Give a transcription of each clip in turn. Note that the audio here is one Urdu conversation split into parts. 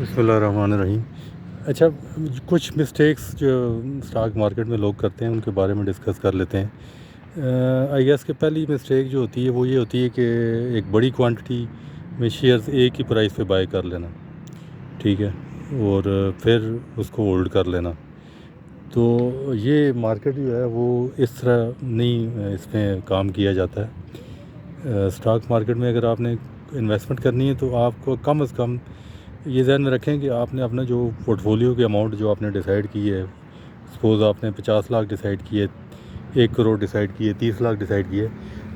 بسم اللہ الرحمن الرحیم. اچھا، کچھ مسٹیکس جو اسٹاک مارکیٹ میں لوگ کرتے ہیں ان کے بارے میں ڈسکس کر لیتے ہیں. آئی گیس کہ پہلی مسٹیک جو ہوتی ہے وہ یہ ہوتی ہے کہ ایک بڑی کوانٹٹی میں شیئرز ایک ہی پرائس پہ بائی کر لینا، ٹھیک ہے، اور پھر اس کو ہولڈ کر لینا. تو یہ مارکیٹ جو ہے وہ اس طرح نہیں اس میں کام کیا جاتا ہے. اسٹاک مارکیٹ میں اگر آپ نے انویسٹمنٹ کرنی ہے تو آپ کو کم از کم یہ ذہن میں رکھیں کہ آپ نے اپنا جو پورٹ فولیو کی اماؤنٹ جو آپ نے ڈیسائیڈ کی ہے، سپوز آپ نے 50 لاکھ ڈیسائیڈ کیے، 1 کروڑ ڈیسائیڈ کیے، 30 لاکھ ڈیسائیڈ کیے،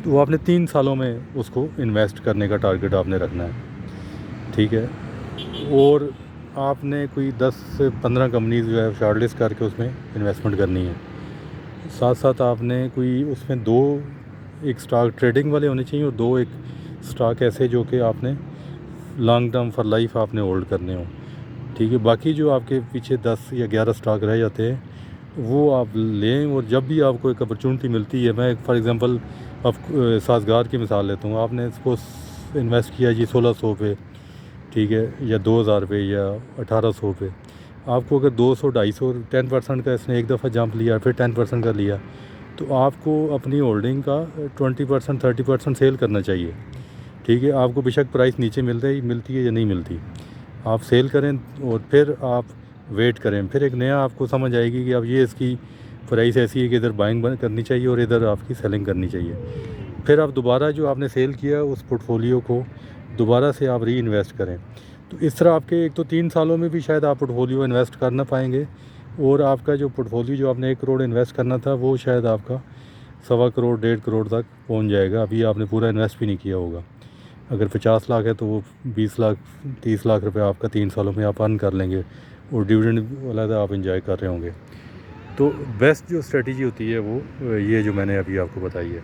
تو وہ آپ نے 3 سالوں میں اس کو انویسٹ کرنے کا ٹارگیٹ آپ نے رکھنا ہے، ٹھیک ہے. اور آپ نے کوئی 10 سے 15 کمپنیز جو ہے شارٹ لسٹ کر کے اس میں انویسٹمنٹ کرنی ہے. ساتھ ساتھ آپ نے کوئی اس میں ایک اسٹاک ٹریڈنگ والے ہونے چاہیے اور 2 ایک اسٹاک ایسے جو کہ آپ نے لانگ ٹرم فار لائف آپ نے ہولڈ کرنے ہوں، ٹھیک ہے. باقی جو آپ کے پیچھے 10 یا 11 اسٹاک رہ جاتے ہیں وہ آپ لیں، اور جب بھی آپ کو ایک اپرچونٹی ملتی ہے، میں فار ایگزامپل سازگار کی مثال لیتا ہوں. آپ نے سپوز انویسٹ کیا جی 1600 پہ، ٹھیک ہے، یا 2000 پہ یا 1800 پہ. آپ کو اگر 200 250 10% کا اس نے ایک دفعہ جمپ لیا، پھر 10% کا لیا، تو آپ کو اپنی ہولڈنگ کا 20% 30% سیل کرنا چاہیے، ٹھیک ہے. آپ کو بے شک پرائس نیچے ملتی ہے یا نہیں ملتی، آپ سیل کریں اور پھر آپ ویٹ کریں. پھر ایک نیا آپ کو سمجھ آئے گی کہ اب یہ اس کی پرائس ایسی ہے کہ ادھر بائنگ کرنی چاہیے اور ادھر آپ کی سیلنگ کرنی چاہیے. پھر آپ دوبارہ جو آپ نے سیل کیا اس پورٹ فولیو کو دوبارہ سے آپ ری انویسٹ کریں. تو اس طرح آپ کے ایک تو 3 سالوں میں بھی شاید آپ پورٹ فولیو انویسٹ کر نہ پائیں گے، اور آپ کا جو پورٹ فولیو جو آپ نے 1 کروڑ انویسٹ کرنا تھا وہ شاید آپ کا 1.25 کروڑ 1.5 کروڑ تک پہنچ جائے گا. ابھی آپ نے پورا انویسٹ بھی نہیں کیا ہوگا. اگر 50 لاکھ ہے تو وہ 20 لاکھ 30 لاکھ روپے آپ کا 3 سالوں میں آپ ارن کر لیں گے، اور ڈویڈنڈ علیحدہ آپ انجوائے کر رہے ہوں گے. تو بیسٹ جو اسٹریٹجی ہوتی ہے وہ یہ جو میں نے ابھی آپ کو بتائی ہے.